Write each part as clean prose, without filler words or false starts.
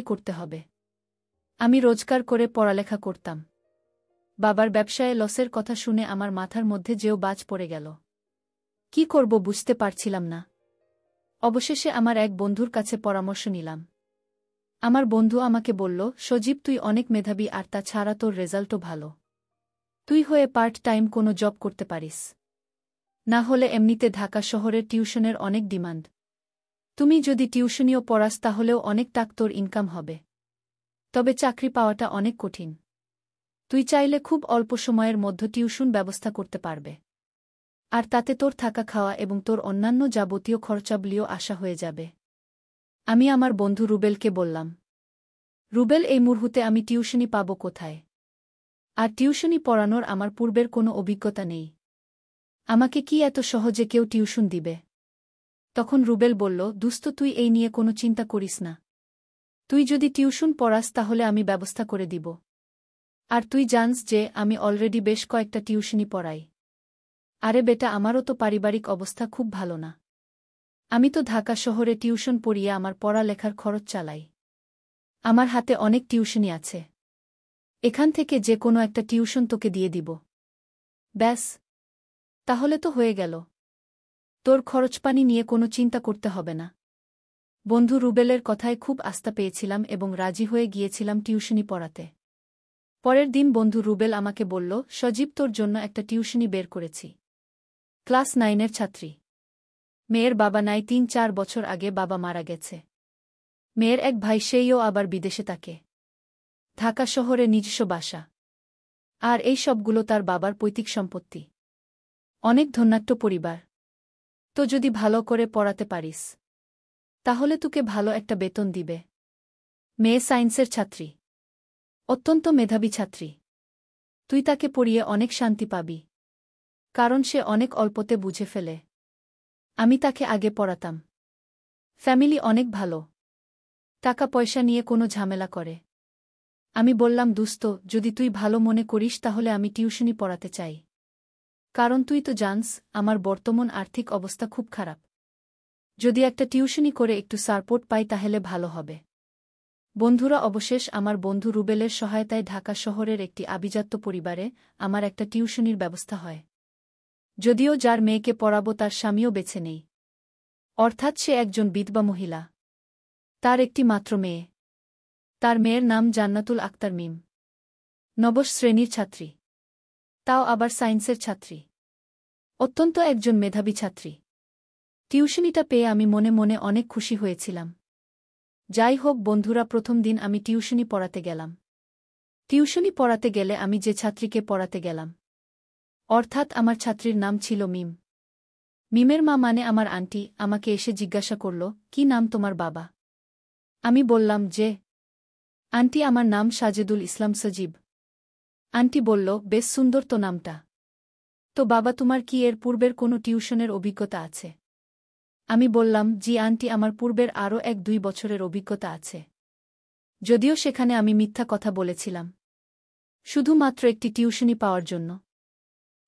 করতে হবে। আমি রোজগার করে পড়ালেখা করতাম। বাবার ব্যবসায়ে লসের কথা শুনে আমার মাথার মধ্যে যেও বাজ পড়ে গেল। কি করব বুঝতে পারছিলাম না। অবশেষে আমার এক বন্ধুর কাছে পরামর্শ নিলাম। আমার বন্ধু আমাকে বলল, সজীব তুই অনেক মেধাবী আর তাছাড়া তোর রেজাল্টও ভালো। তুই হয়ে পার্ট টাইম কোনো জব করতে পারিস। না হলে এমনিতে ঢাকা শহরের টিউশনের অনেক ডিমান্ড। তুমি যদি টিউশনিও পড়াস তাহলেও অনেক টাকা তোর ইনকাম হবে। তবে চাকরি পাওয়াটা অনেক কঠিন। তুই চাইলে খুব অল্প সময়ের মধ্যে টিউশন ব্যবস্থা করতে পারবে। আর তাতে তোর থাকা খাওয়া এবং তোর অন্যান্য যাবতীয় খরচাবলিও আশা হয়ে যাবে। আমি আমার বন্ধু রুবেলকে বললাম, রুবেল এই মুহূর্তে আমি টিউশনি পাব কোথায়? আর টিউশনি পড়ানোর আমার পূর্বের কোনো অভিজ্ঞতা নেই। আমাকে কি এত সহজে কেউ টিউশন দিবে? তখন রুবেল বলল, দোস্ত তুই এই নিয়ে কোনো চিন্তা করিস না। তুই যদি টিউশন পড়াস তাহলে আমি ব্যবস্থা করে দিব। আর তুই জানস যে আমি অলরেডি বেশ কয়েকটা টিউশনি পড়াই। আরে বেটা, আমারও তো পারিবারিক অবস্থা খুব ভালো না। আমি তো ঢাকা শহরে টিউশন পড়িয়ে আমার পড়ালেখার খরচ চালাই। আমার হাতে অনেক টিউশনি আছে। এখান থেকে যে কোনো একটা টিউশন তোকে দিয়ে দিব। ব্যাস, তাহলে তো হয়ে গেল। তোর খরচপানি নিয়ে কোনো চিন্তা করতে হবে না। বন্ধু রুবেলের কথায় খুব আস্থা পেয়েছিলাম এবং রাজি হয়ে গিয়েছিলাম টিউশনি পড়াতে। পরের দিন বন্ধু রুবেল আমাকে বলল, সজীব তোর জন্য একটা টিউশনি বের করেছি। ক্লাস 9-এর ছাত্রী। মেয়ের বাবা নাই, 3-4 বছর আগে বাবা মারা গেছে। মেয়ের এক ভাই, সেইও আবার বিদেশে থাকে। ঢাকা শহরে নিজস্ব বাসা। আর এই সবগুলো তার বাবার পৈতৃক সম্পত্তি। অনেক ধনাঢ্য পরিবার। তো যদি ভালো করে পড়াতে পারিস তাহলে তোকে ভালো একটা বেতন দিবে। মেয়ে সায়েন্সের ছাত্রী। অত্যন্ত মেধাবী ছাত্রী। তুই তাকে পড়িয়ে অনেক শান্তি পাবি। কারণ সে অনেক অল্পতে বুঝে ফেলে। আমি তাকে আগে পড়াতাম। ফ্যামিলি অনেক ভালো। টাকা পয়সা নিয়ে কোনো ঝামেলা করে। আমি বললাম, দোস্ত যদি তুই ভালো মনে করিস তাহলে আমি টিউশনি পড়াতে চাই। কারণ তুই তো জানস আমার বর্তমান আর্থিক অবস্থা খুব খারাপ। যদি একটা টিউশনি করে একটু সাপোর্ট পাই তাহলে ভালো হবে। বন্ধুরা, অবশেষ আমার বন্ধু রুবেলের সহায়তায় ঢাকা শহরের একটি আভিজাত্য পরিবারে আমার একটা টিউশনির ব্যবস্থা হয়। যদিও যার মেয়েকে পড়াবো তার স্বামীও বেছে নেই। অর্থাৎ সে একজন বিধবা মহিলা। তার একটি মাত্র মেয়ে। তার মেয়ের নাম জান্নাতুল আক্তার মিম। 9 শ্রেণীর ছাত্রী। তাও আবার সায়েন্সের ছাত্রী। অত্যন্ত একজন মেধাবী ছাত্রী। টিউশনিটা পেয়ে আমি মনে মনে অনেক খুশি হয়েছিলাম। যাই হোক বন্ধুরা, প্রথম দিন আমি টিউশনি পড়াতে গেলাম। টিউশনি পড়াতে গেলে আমি যে ছাত্রীকে পড়াতে গেলাম, অর্থাৎ আমার ছাত্রীর নাম ছিল মিম। মিমের মা মানে আমার আন্টি আমাকে এসে জিজ্ঞাসা করল, কি নাম তোমার বাবা? আমি বললাম যে, আন্টি আমার নাম সাজেদুল ইসলাম সজীব। আন্টি বলল, বেশ সুন্দর তো নামটা। তো বাবা তোমার কি এর পূর্বের কোনো টিউশনের অভিজ্ঞতা আছে? আমি বললাম, জি আন্টি, আমার পূর্বের আরও 1-2 বছরের অভিজ্ঞতা আছে। যদিও সেখানে আমি মিথ্যা কথা বলেছিলাম, শুধুমাত্র একটি টিউশনি পাওয়ার জন্য।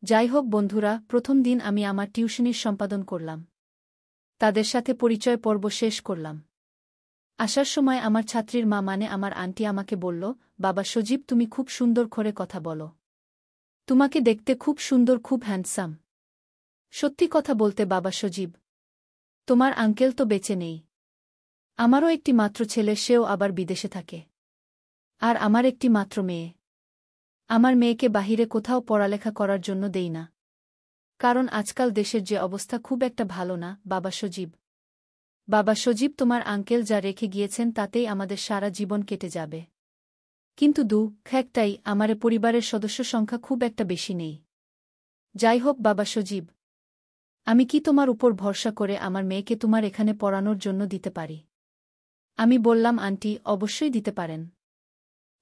যাই হোক বন্ধুরা, প্রথম দিন আমি আমার টিউশনির সম্পাদন করলাম। তাদের সাথে পরিচয় পর্ব শেষ করলাম। আসার সময় আমার ছাত্রীর মা মানে আমার আন্টি আমাকে বলল, বাবা সজীব তুমি খুব সুন্দর করে কথা বলো। তোমাকে দেখতে খুব সুন্দর, খুব হ্যান্ডসাম। সত্যি কথা বলতে বাবা সজীব, তোমার আঙ্কেল তো বেঁচে নেই। আমারও একটি মাত্র ছেলে, সেও আবার বিদেশে থাকে। আর আমার একটি মাত্র মেয়ে। আমার মেয়েকে বাহিরে কোথাও পড়ালেখা করার জন্য দেই না। কারণ আজকাল দেশের যে অবস্থা খুব একটা ভালো না বাবা সজীব। বাবা সজীব, তোমার আঙ্কেল যা রেখে গিয়েছেন তাতেই আমাদের সারা জীবন কেটে যাবে। কিন্তু একটাই, আমার পরিবারের সদস্য সংখ্যা খুব একটা বেশি নেই। যাই হোক বাবা সজীব, আমি কি তোমার উপর ভরসা করে আমার মেয়েকে তোমার এখানে পড়ানোর জন্য দিতে পারি? আমি বললাম, আন্টি অবশ্যই দিতে পারেন।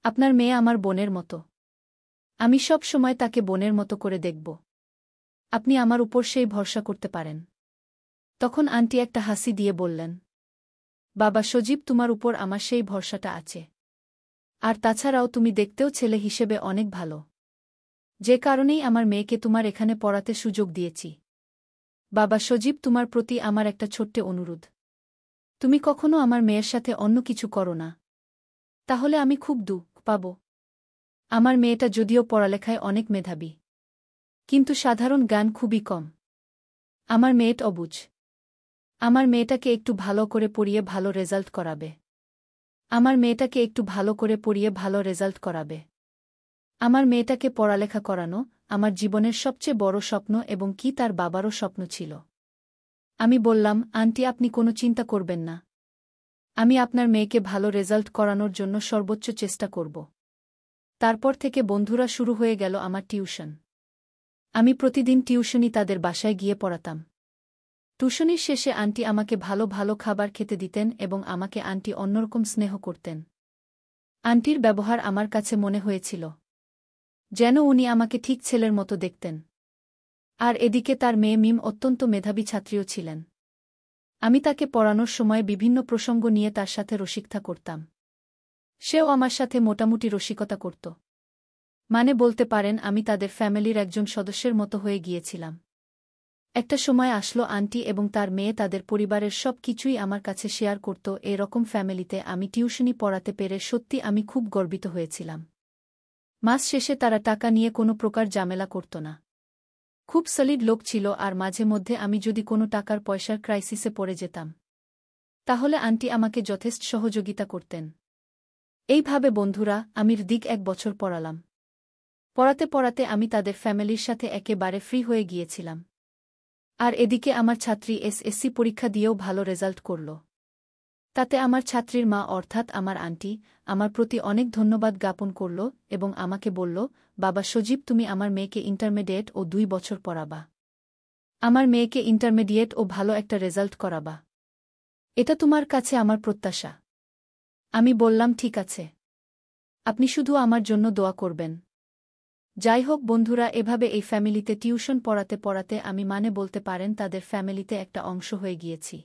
আপনার মেয়ে আমার বোনের মতো। আমি সব সময় তাকে বোনের মতো করে দেখব। আপনি আমার উপর সেই ভরসা করতে পারেন। তখন আন্টি একটা হাসি দিয়ে বললেন, বাবা সজীব, তোমার উপর আমার সেই ভরসাটা আছে। আর তাছাড়াও তুমি দেখতেও ছেলে হিসেবে অনেক ভালো। যে কারণেই আমার মেয়েকে তোমার এখানে পড়াতে সুযোগ দিয়েছি। বাবা সজীব, তোমার প্রতি আমার একটা ছোট্ট অনুরোধ। তুমি কখনো আমার মেয়ের সাথে অন্য কিছু করো না। তাহলে আমি খুব দুঃখ পাব। আমার মেয়েটা যদিও পড়ালেখায় অনেক মেধাবী, কিন্তু সাধারণ জ্ঞান খুবই কম। আমার মেয়েটা অবুঝ। আমার মেয়েটাকে একটু ভালো করে পড়িয়ে ভালো রেজাল্ট করাবে। আমার মেয়েটাকে একটু ভালো করে পড়িয়ে ভালো রেজাল্ট করাবে। আমার মেয়েটাকে পড়ালেখা করানো আমার জীবনের সবচেয়ে বড় স্বপ্ন এবং কি তার বাবারও স্বপ্ন ছিল। আমি বললাম, আন্টি আপনি কোনো চিন্তা করবেন না। আমি আপনার মেয়েকে ভালো রেজাল্ট করানোর জন্য সর্বোচ্চ চেষ্টা করব। তারপর থেকে বন্ধুরা শুরু হয়ে গেল আমার টিউশন। আমি প্রতিদিন টিউশনি তাদের বাসায় গিয়ে পড়াতাম। টিউশনির শেষে আন্টি আমাকে ভালো ভালো খাবার খেতে দিতেন এবং আমাকে আন্টি অন্যরকম স্নেহ করতেন। আন্টির ব্যবহার আমার কাছে মনে হয়েছিল যেন উনি আমাকে ঠিক ছেলের মতো দেখতেন। আর এদিকে তার মেয়ে মিম অত্যন্ত মেধাবী ছাত্রীও ছিলেন। আমি তাকে পড়ানোর সময় বিভিন্ন প্রসঙ্গ নিয়ে তার সাথে রসিকতা করতাম। সেও আমার সাথে মোটামুটি রসিকতা করত। মানে বলতে পারেন আমি তাদের ফ্যামিলির একজন সদস্যের মতো হয়ে গিয়েছিলাম। একটা সময় আসলো আন্টি এবং তার মেয়ে তাদের পরিবারের সব কিছুই আমার কাছে শেয়ার করত। এরকম ফ্যামিলিতে আমি টিউশনি পড়াতে পেরে সত্যি আমি খুব গর্বিত হয়েছিলাম। মাস শেষে তারা টাকা নিয়ে কোনো প্রকার ঝামেলা করত না। খুব সলিড লোক ছিল আর মাঝে মধ্যে আমি যদি কোনো টাকার পয়সার ক্রাইসিসে পড়ে যেতাম, তাহলে আন্টি আমাকে যথেষ্ট সহযোগিতা করতেন। এইভাবে বন্ধুরা আমির দিক 1 বছর পড়ালাম। পড়াতে পড়াতে আমি তাদের ফ্যামিলির সাথে একেবারে ফ্রি হয়ে গিয়েছিলাম। আর এদিকে আমার ছাত্রী এসএসসি পরীক্ষা দিয়েও ভালো রেজাল্ট করল। তাতে আমার ছাত্রীর মা অর্থাৎ আমার আন্টি আমার প্রতি অনেক ধন্যবাদ জ্ঞাপন করল এবং আমাকে বলল, বাবা সজীব তুমি আমার মেয়েকে ইন্টারমিডিয়েট ও 2 বছর পড়াবা। আমার মেয়েকে ইন্টারমিডিয়েট ও ভালো একটা রেজাল্ট করাবা। এটা তোমার কাছে আমার প্রত্যাশা। আমি বললাম ঠিক আছে। আপনি শুধু আমার জন্য দোয়া করবেন। যাই হোক বন্ধুরা এভাবে এই ফ্যামিলিতে টিউশন পড়াতে পড়াতে আমি মানে বলতে পারেন তাদের ফ্যামিলিতে একটা অংশ হয়ে গিয়েছি।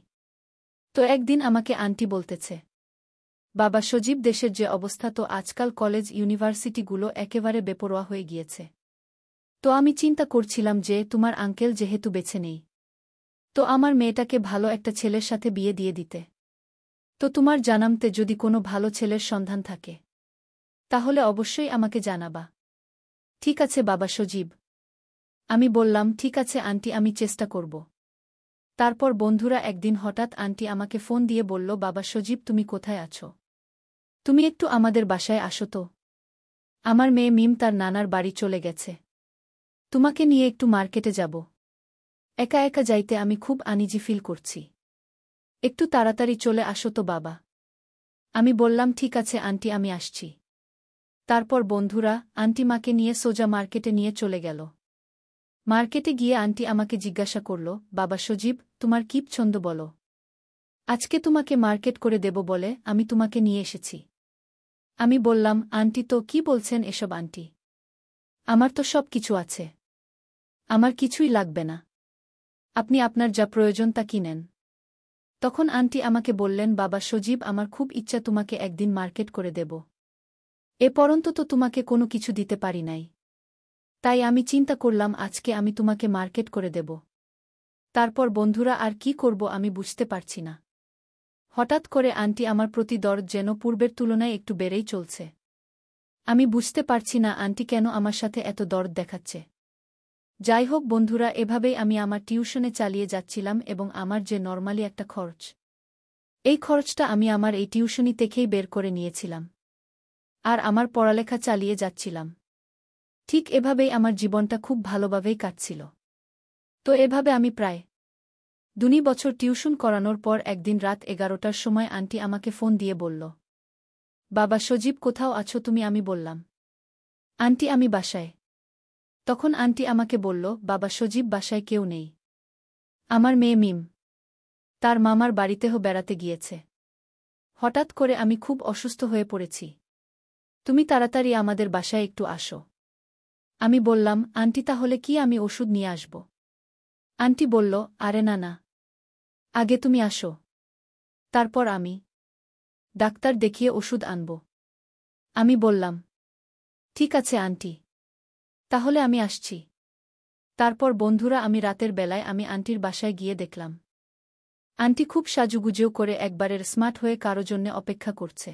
তো একদিন আমাকে আন্টি বলতেছে, বাবা সজীব দেশের যে অবস্থা তো আজকাল কলেজ ইউনিভার্সিটিগুলো একেবারে বেপরোয়া হয়ে গিয়েছে। তো আমি চিন্তা করছিলাম যে তোমার আঙ্কেল যেহেতু বেছে নেই, তো আমার মেয়েটাকে ভালো একটা ছেলের সাথে বিয়ে দিয়ে দিতে। তো তোমার জানামতে যদি কোনো ভালো ছেলের সন্ধান থাকে, তাহলে অবশ্যই আমাকে জানাবা। ঠিক আছে বাবা সজীব। আমি বললাম ঠিক আছে আন্টি আমি চেষ্টা করব। তারপর বন্ধুরা একদিন হঠাৎ আন্টি আমাকে ফোন দিয়ে বলল, বাবা সজীব তুমি কোথায় আছো? তুমি একটু আমাদের বাসায় আসো তো। আমার মেয়ে মিম তার নানার বাড়ি চলে গেছে। তোমাকে নিয়ে একটু মার্কেটে যাব। একা একা যাইতে আমি খুব আনিজি ফিল করছি। একটু তাড়াতাড়ি চলে আসো তো বাবা। আমি বললাম ঠিক আছে আন্টি আমি আসছি। তারপর বন্ধুরা আন্টি মাকে নিয়ে সোজা মার্কেটে নিয়ে চলে গেল। মার্কেটে গিয়ে আন্টি আমাকে জিজ্ঞাসা করল, বাবা সজীব তোমার কি পছন্দ বলো? আজকে তোমাকে মার্কেট করে দেব বলে আমি তোমাকে নিয়ে এসেছি। আমি বললাম, আন্টি তো কি বলছেন এসব আন্টি? আমার তো সব কিছু আছে। আমার কিছুই লাগবে না। আপনি আপনার যা প্রয়োজন তা কিনেন। তখন আন্টি আমাকে বললেন, বাবা সজীব আমার খুব ইচ্ছা তোমাকে একদিন মার্কেট করে দেব। এ পর্যন্ত তো তোমাকে কোনো কিছু দিতে পারি নাই। তাই আমি চিন্তা করলাম আজকে আমি তোমাকে মার্কেট করে দেব। তারপর বন্ধুরা আর কি করব আমি বুঝতে পারছি না। হঠাৎ করে আন্টি আমার প্রতি দরদ যেন পূর্বের তুলনায় একটু বেড়েই চলছে। আমি বুঝতে পারছি না আন্টি কেন আমার সাথে এত দরদ দেখাচ্ছে। যাই হোক বন্ধুরা এভাবেই আমি আমার টিউশনে চালিয়ে যাচ্ছিলাম এবং আমার যে নরমালি একটা খরচ, এই খরচটা আমি আমার এই টিউশনি থেকেই বের করে নিয়েছিলাম। আর আমার পড়ালেখা চালিয়ে যাচ্ছিলাম। ঠিক এভাবেই আমার জীবনটা খুব ভালোভাবেই কাটছিল। তো এভাবে আমি প্রায় 2 বছর টিউশন করানোর পর একদিন রাত 11টার সময় আন্টি আমাকে ফোন দিয়ে বলল, বাবা সজীব কোথাও আছো তুমি? আমি বললাম, আন্টি আমি বাসায়। তখন আন্টি আমাকে বলল, বাবা সজীব বাসায় কেউ নেই। আমার মেয়ে মিম তার মামার বাড়িতেও বেড়াতে গিয়েছে। হঠাৎ করে আমি খুব অসুস্থ হয়ে পড়েছি। তুমি তাড়াতাড়ি আমাদের বাসায় একটু আসো। আমি বললাম, আন্টি তাহলে কি আমি ওষুধ নিয়ে আসব? আন্টি বলল, আরে না না, আগে তুমি আসো, তারপর আমি ডাক্তার দেখিয়ে ওষুধ আনব। আমি বললাম, ঠিক আছে আন্টি, তাহলে আমি আসছি। তারপর বন্ধুরা আমি রাতের বেলায় আমি আন্টির বাসায় গিয়ে দেখলাম আন্টি খুব সাজুগুজেও করে একবারের স্মার্ট হয়ে কারো জন্যে অপেক্ষা করছে।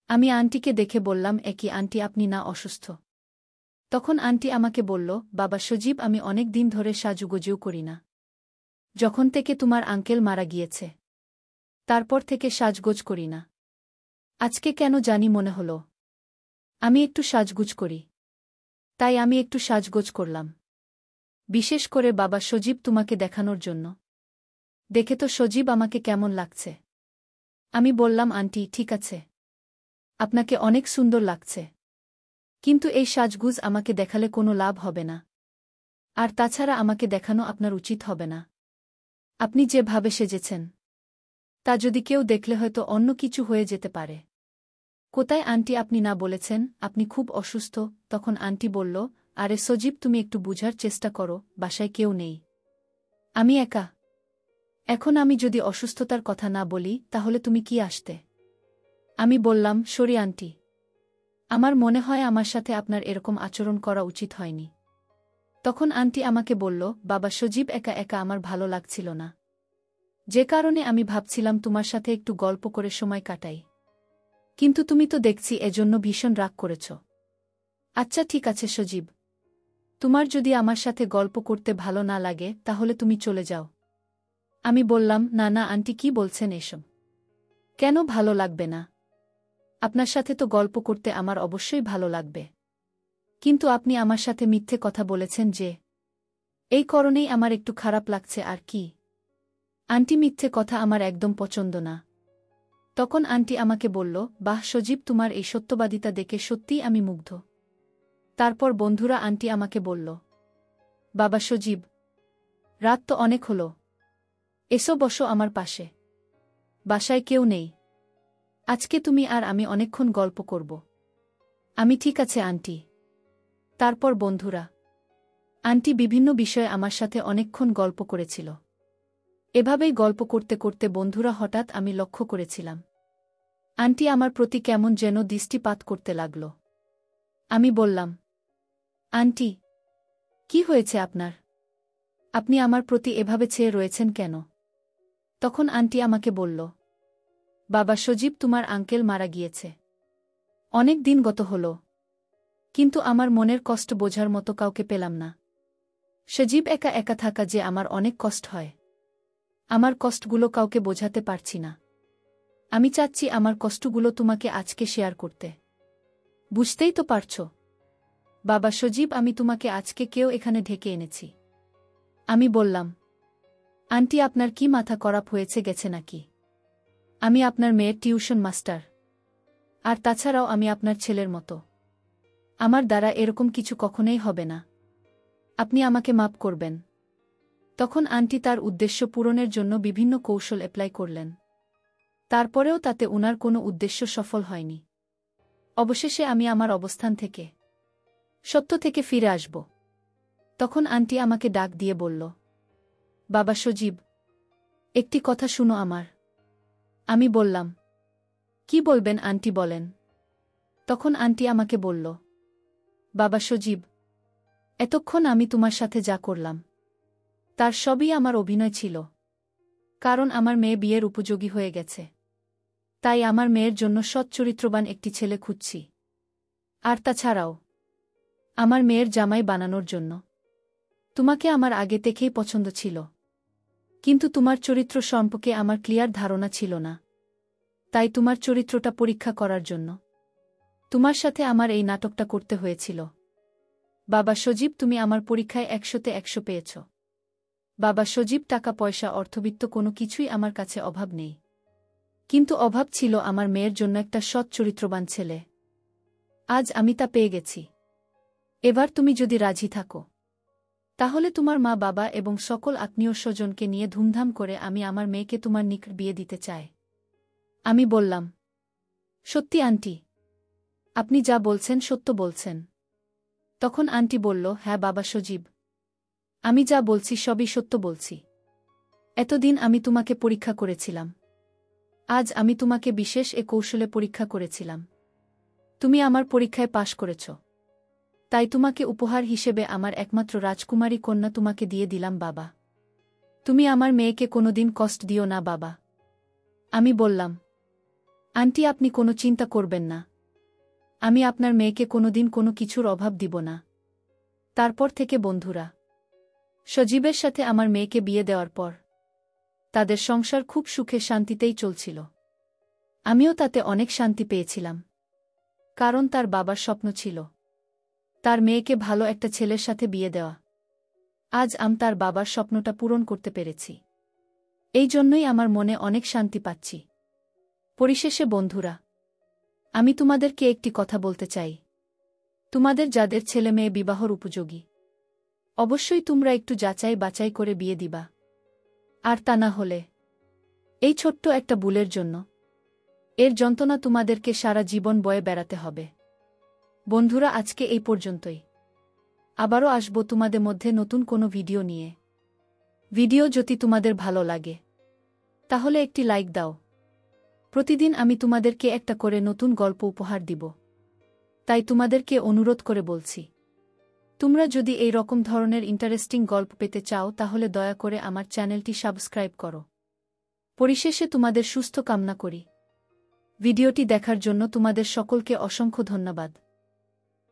আমি আন্টিকে দেখে বললাম, কি আন্টি, আপনি না অসুস্থ? তখন আন্টি আমাকে বলল, বাবা সজীব, আমি অনেক দিন ধরে সাজুগুজু করি না। যখন থেকে তোমার আঙ্কেল মারা গিয়েছে, তারপর থেকে সাজগোজ করি না। আজকে কেন জানি মনে হল আমি একটু সাজগুজ করি, তাই আমি একটু সাজগোজ করলাম। বিশেষ করে বাবা সজীব, তোমাকে দেখানোর জন্য। দেখে তো সজীব আমাকে কেমন লাগছে। আমি বললাম, আন্টি ঠিক আছে, আপনাকে অনেক সুন্দর লাগছে, কিন্তু এই সাজগুজ আমাকে দেখালে কোনো লাভ হবে না। আর তাছাড়া আমাকে দেখানো আপনার উচিত হবে না। আপনি যেভাবে সেজেছেন, তা যদি কেউ দেখলে হয়তো অন্য কিছু হয়ে যেতে পারে। কোথায় আন্টি, আপনি না বলেছেন আপনি খুব অসুস্থ? তখন আন্টি বলল, আরে সজীব, তুমি একটু বুঝার চেষ্টা করো, বাসায় কেউ নেই, আমি একা। এখন আমি যদি অসুস্থতার কথা না বলি তাহলে তুমি কি আসতে? আমি বললাম, সরি আন্টি, আমার মনে হয় আমার সাথে আপনার এরকম আচরণ করা উচিত হয়নি। তখন আন্টি আমাকে বলল, বাবা সজীব, একা একা আমার ভালো লাগছিল না, যে কারণে আমি ভাবছিলাম তোমার সাথে একটু গল্প করে সময় কাটাই। কিন্তু তুমি তো দেখছি এজন্য ভীষণ রাগ করেছ। আচ্ছা ঠিক আছে সজীব, তোমার যদি আমার সাথে গল্প করতে ভালো না লাগে তাহলে তুমি চলে যাও। আমি বললাম, না না আন্টি, কি বলছেন এসব? কেন ভালো লাগবে না? আপনার সাথে তো গল্প করতে আমার অবশ্যই ভালো লাগবে। কিন্তু আপনি আমার সাথে মিথ্যে কথা বলেছেন যে, এই কারণেই আমার একটু খারাপ লাগছে। আর কি আন্টি, মিথ্যে কথা আমার একদম পছন্দ না। তখন আন্টি আমাকে বলল, বাহ সজীব, তোমার এই সত্যবাদিতা দেখে সত্যিই আমি মুগ্ধ। তারপর বন্ধুরা আন্টি আমাকে বলল, বাবা সজীব, রাত তো অনেক হল, এসো বসো আমার পাশে, বাসায় কেউ নেই, আজকে তুমি আর আমি অনেকক্ষণ গল্প করব। আমি ঠিক আছে আন্টি। তারপর বন্ধুরা আন্টি বিভিন্ন বিষয়ে আমার সাথে অনেকক্ষণ গল্প করেছিল। এভাবেই গল্প করতে করতে বন্ধুরা হঠাৎ আমি লক্ষ্য করেছিলাম আন্টি আমার প্রতি কেমন যেন দৃষ্টিপাত করতে লাগল। আমি বললাম, আন্টি, কি হয়েছে আপনার? আপনি আমার প্রতি এভাবে চেয়ে রয়েছেন কেন? তখন আন্টি আমাকে বলল, বাবা সজীব, তোমার আঙ্কেল মারা গিয়েছে, অনেক দিন গত হল, কিন্তু আমার মনের কষ্ট বোঝার মতো কাউকে পেলাম না। সজীব, একা একা থাকা যে আমার অনেক কষ্ট হয়, আমার কষ্টগুলো কাউকে বোঝাতে পারছি না। আমি চাচ্ছি আমার কষ্টগুলো তোমাকে আজকে শেয়ার করতে। বুঝতেই তো পারছ বাবা সজীব, আমি তোমাকে আজকে কেউ এখানে ঢেকে এনেছি। আমি বললাম, আন্টি, আপনার কি মাথা খারাপ হয়েছে গেছে নাকি? আমি আপনার মেয়ের টিউশন মাস্টার, আর তাছাড়াও আমি আপনার ছেলের মতো। আমার দ্বারা এরকম কিছু কখনোই হবে না, আপনি আমাকে মাপ করবেন। তখন আন্টি তার উদ্দেশ্য পূরণের জন্য বিভিন্ন কৌশল অ্যাপ্লাই করলেন। তারপরেও তাতে উনার কোনো উদ্দেশ্য সফল হয়নি। অবশেষে আমি আমার অবস্থান থেকে সত্য থেকে ফিরে আসব। তখন আন্টি আমাকে ডাক দিয়ে বলল, বাবা সজীব, একটি কথা শুনো আমার। আমি বললাম, কি বলবেন আন্টি, বলেন। তখন আন্টি আমাকে বলল, বাবা সজীব, এতক্ষণ আমি তোমার সাথে যা করলাম তার সবই আমার অভিনয় ছিল। কারণ আমার মেয়ে বিয়ের উপযোগী হয়ে গেছে, তাই আমার মেয়ের জন্য সৎ চরিত্রবান একটি ছেলে খুঁজছি। আর তাছাড়াও আমার মেয়ের জামাই বানানোর জন্য তোমাকে আমার আগে থেকেই পছন্দ ছিল, কিন্তু তোমার চরিত্র সম্পর্কে আমার ক্লিয়ার ধারণা ছিল না। তাই তোমার চরিত্রটা পরীক্ষা করার জন্য তোমার সাথে আমার এই নাটকটা করতে হয়েছিল। বাবা সজীব, তুমি আমার পরীক্ষায় 100তে 100 পেয়েছ। বাবা সজীব, টাকা পয়সা অর্থবিত্ত কোনো কিছুই আমার কাছে অভাব নেই, কিন্তু অভাব ছিল আমার মেয়ের জন্য একটা সৎ চরিত্রবান ছেলে। আজ আমি তা পেয়ে গেছি। এবার তুমি যদি রাজি থাকো তাহলে তোমার মা বাবা এবং সকল আত্মীয় স্বজনকে নিয়ে ধুমধাম করে আমি আমার মেয়েকে তোমার নিকট বিয়ে দিতে চাই। আমি বললাম, সত্যি আন্টি, আপনি যা বলছেন সত্য বলছেন? তখন আন্টি বলল, হ্যাঁ বাবা সজীব, আমি যা বলছি সবই সত্য বলছি। এতদিন আমি তোমাকে পরীক্ষা করেছিলাম, আজ আমি তোমাকে বিশেষ এ কৌশলে পরীক্ষা করেছিলাম। তুমি আমার পরীক্ষায় পাশ করেছ, তাই তোমাকে উপহার হিসেবে আমার একমাত্র রাজকুমারী কন্যা তোমাকে দিয়ে দিলাম বাবা। তুমি আমার মেয়েকে কোনোদিন কষ্ট দিও না বাবা। আমি বললাম, আন্টি, আপনি কোনো চিন্তা করবেন না। আমি আপনার মেয়েকে কোনোদিন কোনো কিছুর অভাব দিব না। তারপর থেকে বন্ধুরা সজীবের সাথে আমার মেয়েকে বিয়ে দেওয়ার পর তাদের সংসার খুব সুখে শান্তিতেই চলছিল। আমিও তাতে অনেক শান্তি পেয়েছিলাম, কারণ তার বাবার স্বপ্ন ছিল তার মেয়েকে ভালো একটা ছেলের সাথে বিয়ে দেওয়া। আজ আমি তার বাবার স্বপ্নটা পূরণ করতে পেরেছি। এই জন্যই আমার মনে অনেক শান্তি পাচ্ছি। পরিশেষে বন্ধুরা, আমি তোমাদেরকে একটি কথা বলতে চাই। তোমাদের যাদের ছেলে মেয়ে বিবাহর উপযোগী, অবশ্যই তোমরা একটু যাচাই বাছাই করে বিয়ে দিবা। আর তা না হলে এই ছোট্ট একটা ভুলের জন্য এর যন্ত্রণা তোমাদেরকে সারা জীবন বয়ে বেড়াতে হবে। বন্ধুরা, আজকে এই পর্যন্তই। আবারও আসবো তোমাদের মধ্যে নতুন কোনো ভিডিও নিয়ে। ভিডিও যদি তোমাদের ভালো লাগে তাহলে একটি লাইক দাও। প্রতিদিন আমি তোমাদেরকে একটা করে নতুন গল্প উপহার দিব, তাই তোমাদেরকে অনুরোধ করে বলছি, তোমরা যদি এই রকম ধরনের ইন্টারেস্টিং গল্প পেতে চাও তাহলে দয়া করে আমার চ্যানেলটি সাবস্ক্রাইব করো। পরিশেষে তোমাদের সুস্থ কামনা করি। ভিডিওটি দেখার জন্য তোমাদের সকলকে অসংখ্য ধন্যবাদ।